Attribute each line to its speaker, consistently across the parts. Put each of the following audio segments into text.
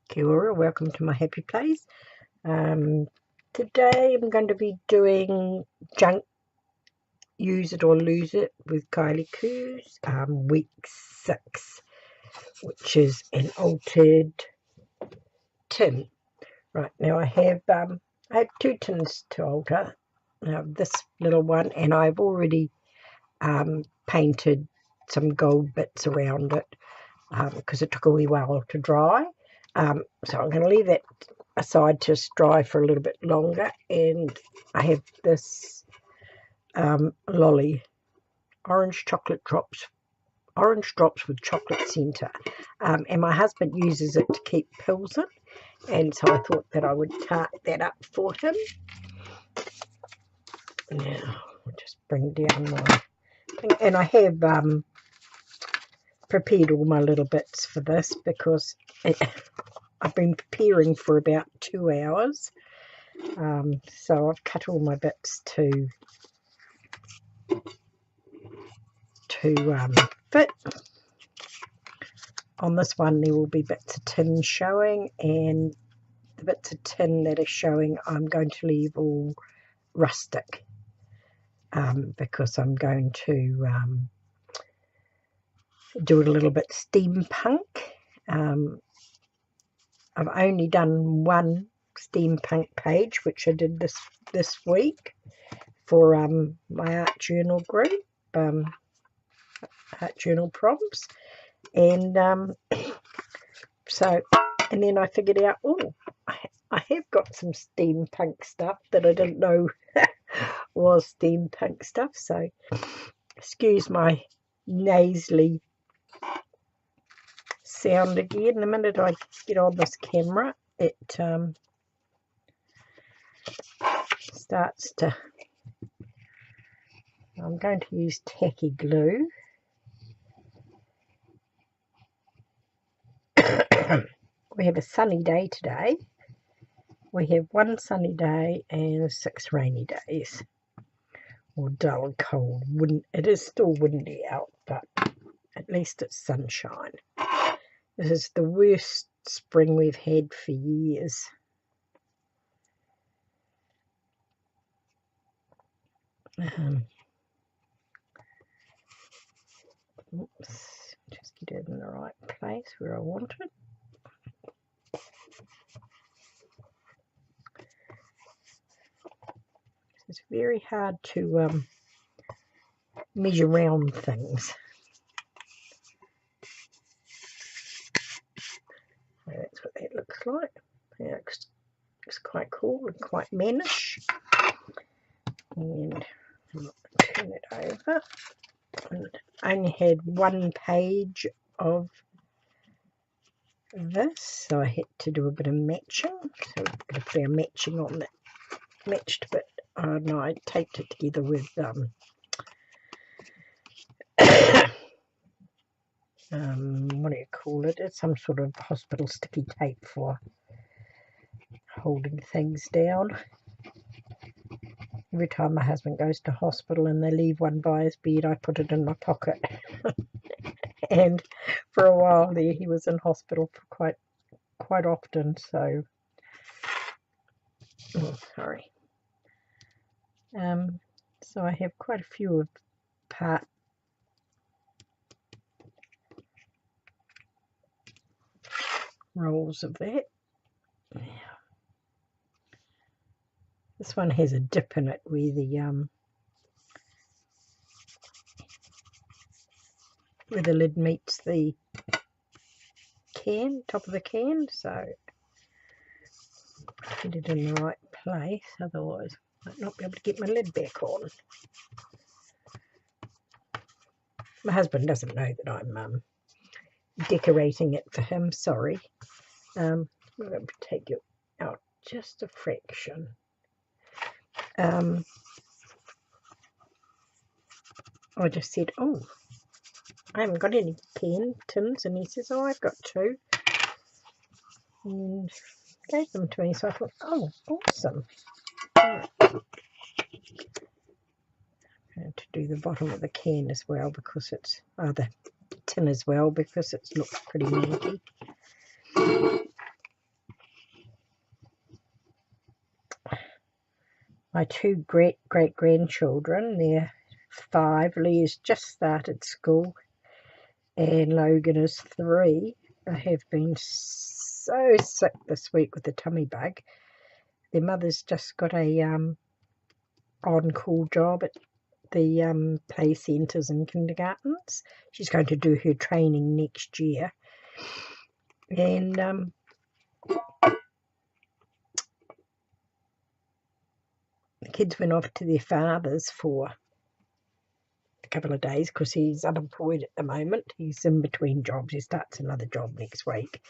Speaker 1: Kia ora, welcome to my happy place. Today I'm going to be doing Junk Use It or Lose It with Kylie Coo's week 6, which is an altered tin. Right, now I have two tins to alter. This little one, and I've already painted some gold bits around it because it took a wee while to dry. So I'm going to leave that aside to dry for a little bit longer, and I have this lolly, orange drops with chocolate centre, and my husband uses it to keep pills in, and so I thought that I would tart that up for him. Now I'll just bring down my thing, and I have prepared all my little bits for this because I've been preparing for about 2 hours. So I've cut all my bits to fit. On this one there will be bits of tin showing, and the bits of tin that are showing I'm going to leave all rustic because I'm going to do it a little bit steampunk. I've only done one steampunk page, which I did this week for my art journal group, art journal prompts, and and then I figured out, I have got some steampunk stuff that I didn't know was steampunk stuff, so excuse my nasally sound again. The minute I get on this camera, it starts to... I'm going to use tacky glue. We have a sunny day today. We have one sunny day and 6 rainy days. Or dull, cold. It is still windy out, but at least it's sunshine. This is the worst spring we've had for years. Oops, just get it in the right place where I want it. It's very hard to measure round things. So that's what that looks like. It looks quite cool and quite mannish. And I'll turn it over. And I only had one page of this, so I had to do a bit of matching. So we're going to put our matching on that matched bit. No, I taped it together with what do you call it? It's some sort of hospital sticky tape for holding things down. Every time my husband goes to hospital and they leave one by his bed, I put it in my pocket. And for a while there, he was in hospital for quite often. So, sorry. So I have quite a few of part rolls of that. This one has a dip in it where the lid meets the top of the can, so get it in the right place, otherwise I might not be able to get my lid back on. My husband doesn't know that I'm decorating it for him, sorry. I'm going to take it out just a fraction. I just said, I haven't got any tins, and he says, I've got 2, and gave them to me, so I thought, awesome. Right. To do the bottom of the can as well, because it's the tin as well, because it looks pretty manky. my two great-grandchildren. They're 5. Leah's just started school and Logan is 3. I have been so sick this week with the tummy bug. Their mother's just got a on-call job at the play centres and kindergartens. She's going to do her training next year. And the kids went off to their father's for a couple of days because he's unemployed at the moment. He's in between jobs. He starts another job next week.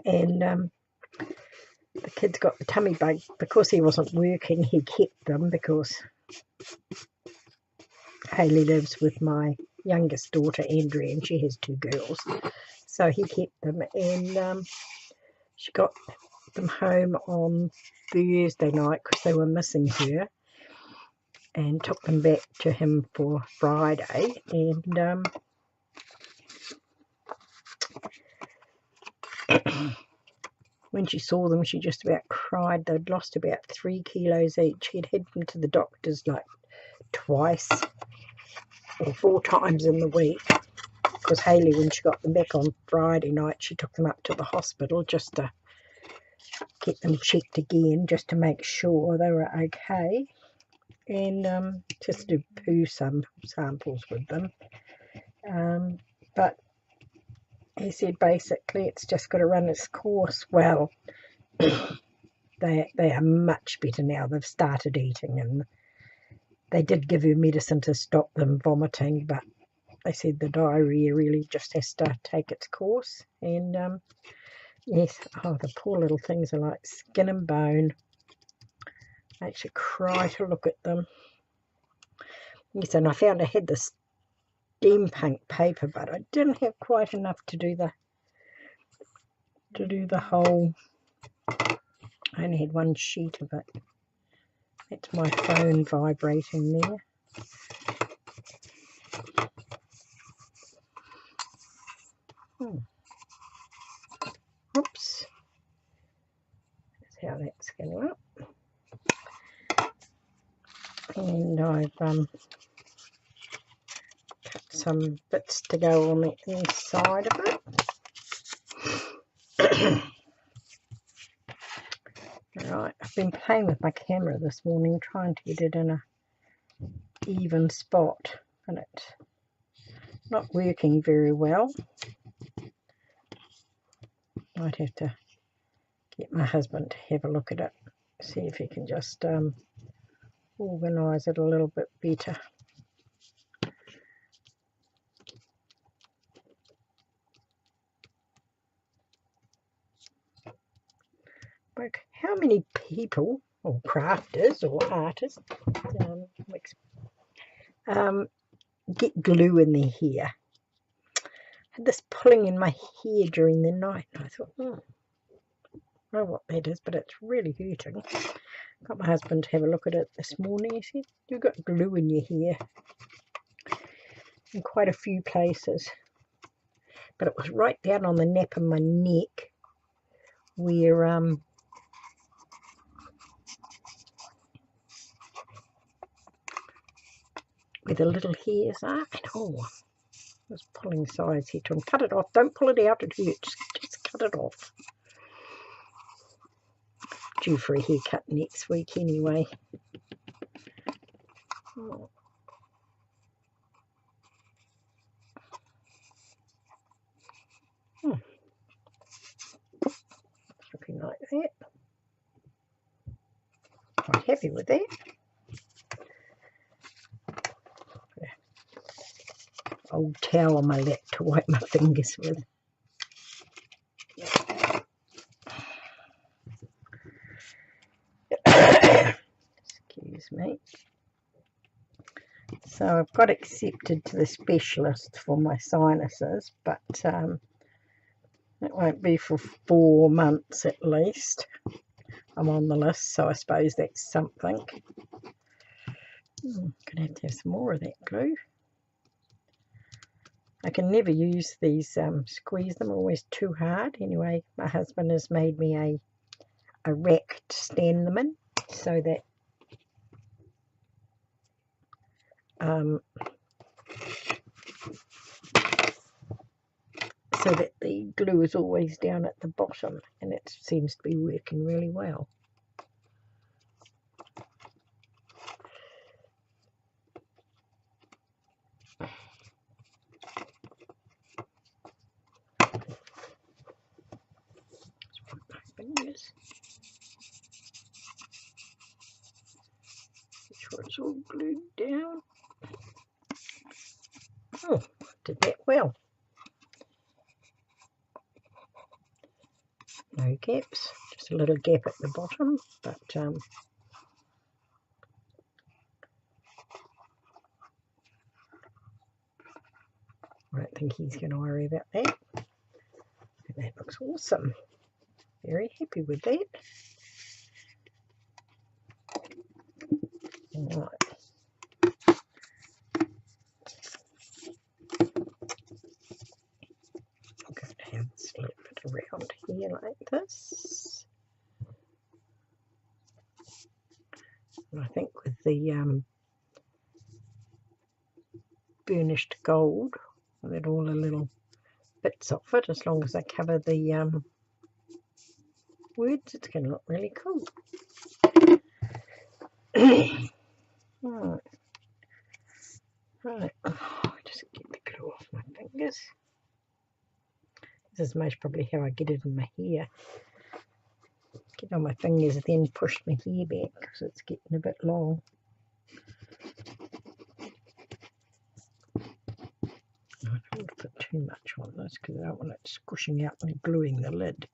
Speaker 1: And the kids got the tummy bug. Because he wasn't working, he kept them because Hayley lives with my youngest daughter, Andrea, and she has 2 girls. So he kept them, and she got them home on Thursday night because they were missing her, and took them back to him for Friday. And when she saw them, she just about cried. They'd lost about 3 kilos each. He'd had them to the doctors like twice or 4 times in the week, because Hayley, when she got them back on Friday night, she took them up to the hospital just to get them checked again, just to make sure they were okay, and just do poo samples with them. But he said basically it's just got to run its course. Well, they are much better now. They've started eating, and they did give her medicine to stop them vomiting, but they said the diarrhea really just has to take its course. And yes, oh, the poor little things are like skin and bone. Makes you cry to look at them. Yes, and I found I had this steampunk paper, but I didn't have quite enough to do the whole. I only had 1 sheet of it. That's my phone vibrating there. Oops. That's how that's going to look. And I've cut some bits to go on the inside of it. Right, I've been playing with my camera this morning, trying to get it in a even spot, and it's not working very well. Might have to get my husband to have a look at it, see if he can just organise it a little bit better. Like, how many people, or crafters, or artists, get glue in their hair? I had this pulling in my hair during the night, and I thought, I don't know what that is, but it's really hurting. Got my husband to have a look at it this morning. He said, you've got glue in your hair in quite a few places. But it was right down on the nape of my neck where the little hairs are. And I was pulling sides here to him. Cut it off. Don't pull it out. It hurts. Just cut it off. Due for a haircut next week anyway. Oh. Looking like that. Quite happy with that. Old towel on my lap to wipe my fingers with. Excuse me. So I've got accepted to the specialist for my sinuses, but it won't be for 4 months at least. I'm on the list, so I suppose that's something. Gonna have to have some more of that glue. I can never use these, squeeze them, always too hard. Anyway, my husband has made me a rack to stand them in, so that so that the glue is always down at the bottom, and it seems to be working really well. Fingers. Make sure it's all glued down. Oh, did that well. No gaps, just a little gap at the bottom, but I don't think he's going to worry about that. And that looks awesome. Very happy with that. Right. I'm going to have this little bit around here like this. And I think with the burnished gold, with all the little bits of it, as long as I cover the words, it's going to look really cool. Right. Right. Oh, just get the glue off my fingers. This is most probably how I get it in my hair. Get on my fingers, then push my hair back because it's getting a bit long. I don't want to put too much on this because I don't want it squishing out and gluing the lid.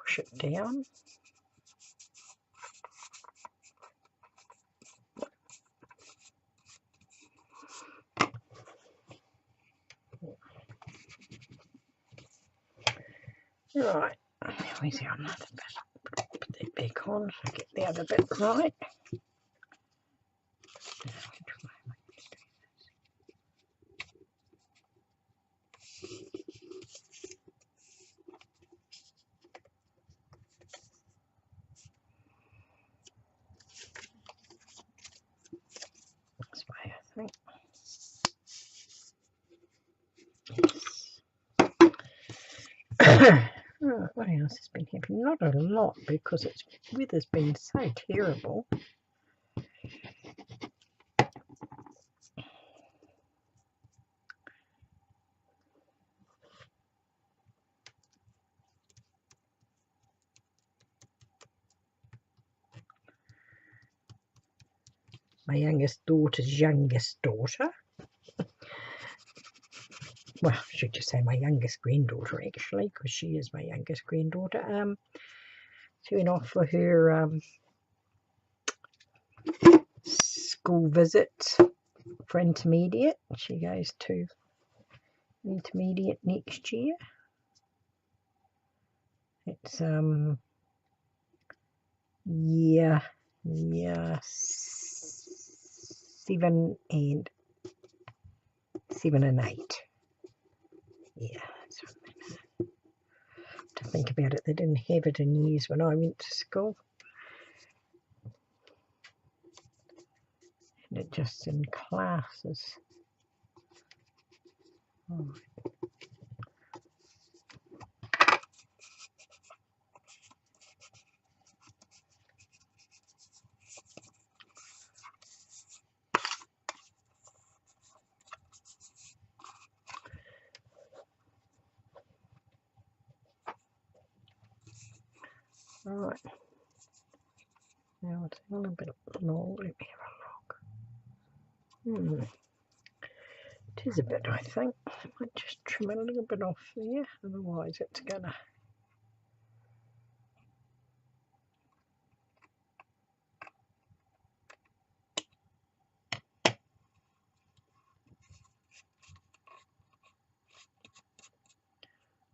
Speaker 1: Push it down. Right, where's our other bit? Put that back on so I get the other bit right. This way, I think. Yes. Right, what else has been happening? Not a lot because it's weather's been so terrible. My youngest daughter's youngest daughter. Well, I should just say my youngest granddaughter actually, because she is my youngest granddaughter. She went off for her school visit for intermediate. She goes to intermediate next year. It's year 7 and 8. Yeah, to think about it, they didn't have it in years when I went to school. And it just in classes. Oh. Right, now it's a little bit long. Let me have a look. It is a bit, I think. I might just trim a little bit off there, otherwise it's gonna.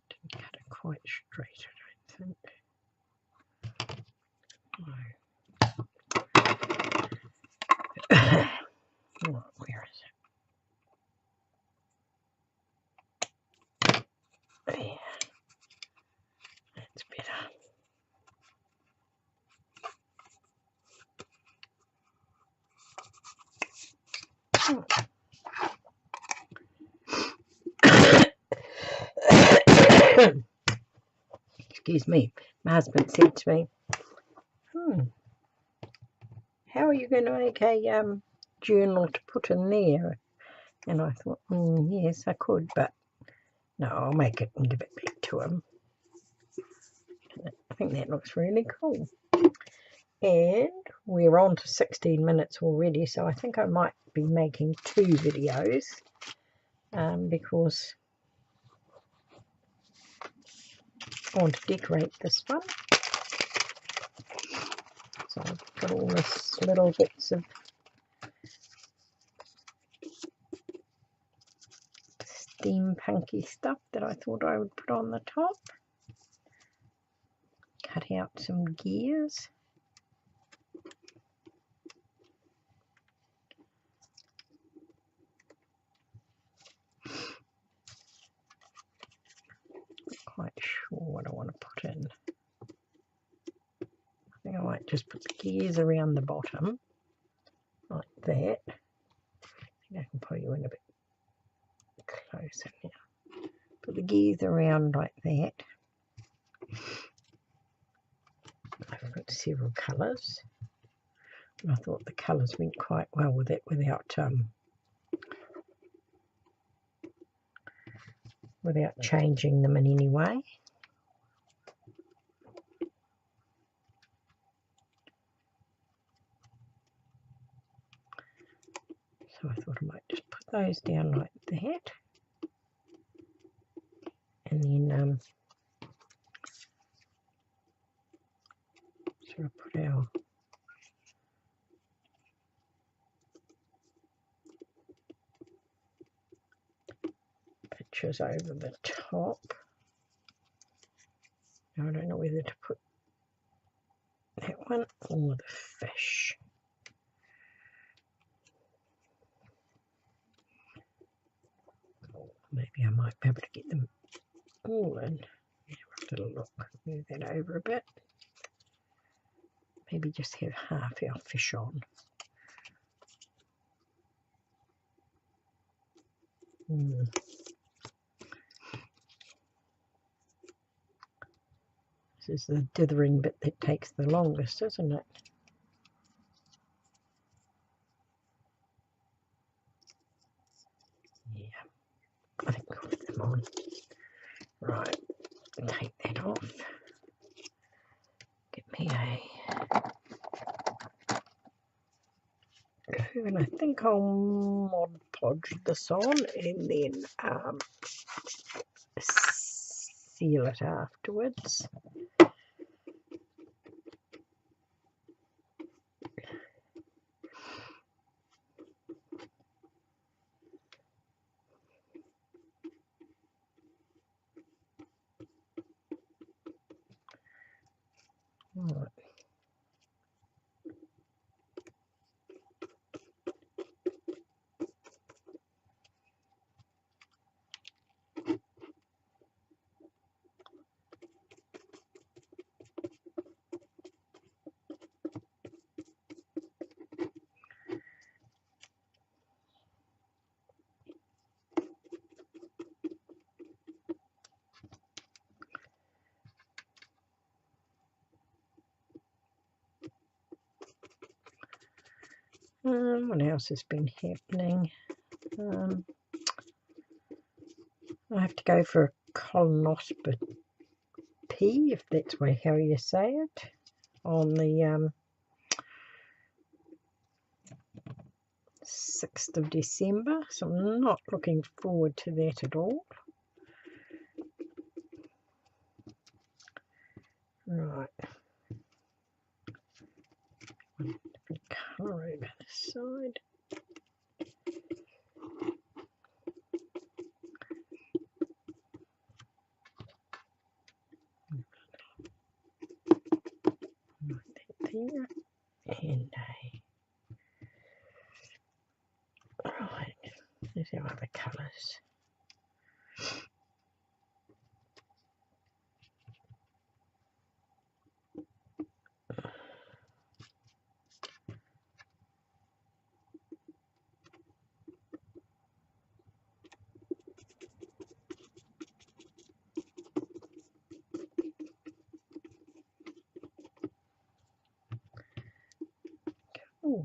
Speaker 1: Didn't cut it quite straight, I don't think. No. Oh, where is it? There. That's better. Excuse me. My husband said to me, how are you going to make a journal to put in there? And I thought, yes, I could, but no, I'll make it and give it back to him. I think that looks really cool. And we're on to 16 minutes already, so I think I might be making 2 videos because I want to decorate this one. So I've got all this little bits of steampunky stuff that I thought I would put on the top. Cut out some gears. Not quite sure what I want to put in. I think I might just put the gears around the bottom like that. I think I can put you in a bit closer now. Put the gears around like that. I've got several colours. And I thought the colours went quite well with it without changing them in any way. So I thought I might just put those down like that. And then sort of put our pictures over the top. Now I don't know whether to put that one or the fish. Maybe I might be able to get them all in. Have a little look. Move that over a bit. Maybe just have half our fish on. This is the dithering bit that takes the longest, isn't it? Yeah, I think we'll put them on. Right, take that off. Get me a glue, and I think I'll Mod Podge this on and then seal it afterwards. Right. What else has been happening? I have to go for a colonoscopy, if that's how you say it, on the 6th of December, so I'm not looking forward to that at all. Right, different colour over this side. There, and right, there's our other colours. Oh,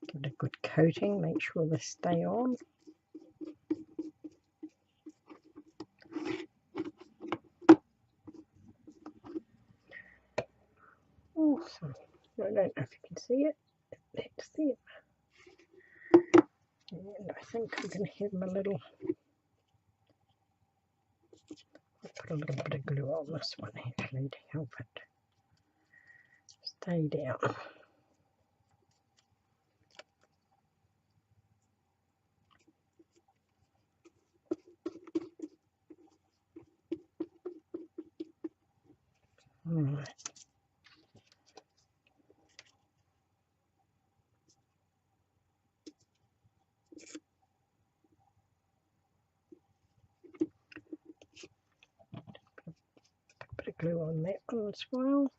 Speaker 1: give it a good coating, make sure they stay on. Awesome. I don't know if you can see it. That's there. And I think I'm going to have my little, I'll put a little bit of glue on this one actually to help it stay down. Alright. Put a bit of glue on that one as well.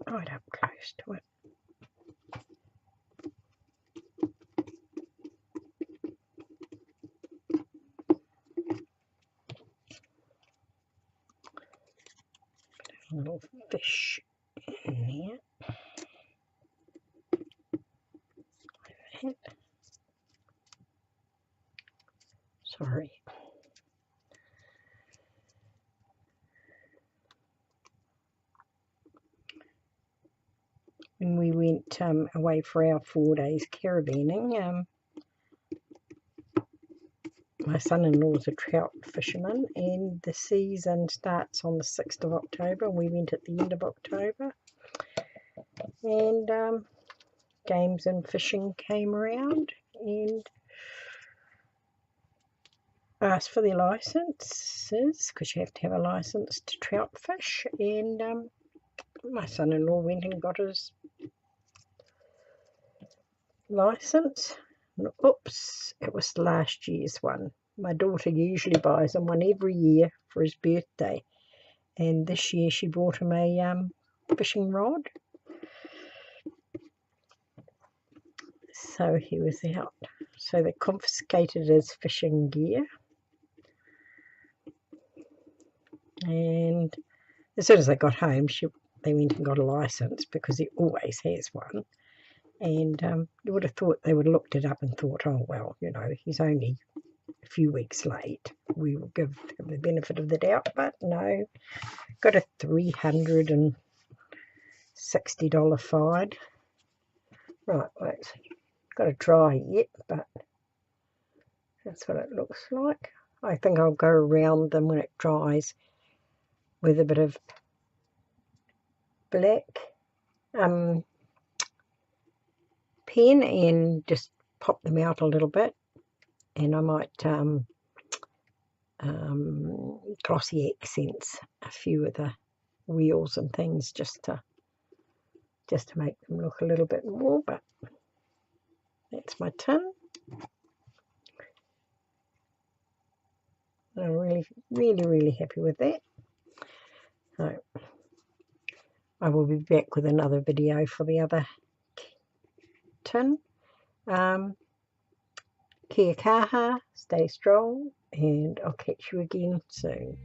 Speaker 1: Right up close to it. A little fish in there. Like that. Sorry. When we went away for our 4 days caravanning, my son-in-law's a trout fisherman, and the season starts on the 6th of October. We went at the end of October, and games and fishing came around and asked for their licenses, because you have to have a license to trout fish, and my son-in-law went and got his license. Oops, it was last year's one. My daughter usually buys him one every year for his birthday, and this year she bought him a fishing rod. So he was out. So they confiscated his fishing gear, and as soon as they got home, they went and got a license, because he always has one. And you would have thought they would have looked it up and thought, oh well, you know, he's only a few weeks late, we will give him the benefit of the doubt. But no, got a $360 fine. Right, well, it's got to dry yet, but that's what it looks like. I think I'll go around them when it dries with a bit of black pen and just pop them out a little bit, and I might glossy accents a few of the wheels and things just to make them look a little bit more. But that's my tin. I'm really happy with that. So I will be back with another video for the other tin. Kia kaha, stay strong, and I'll catch you again soon.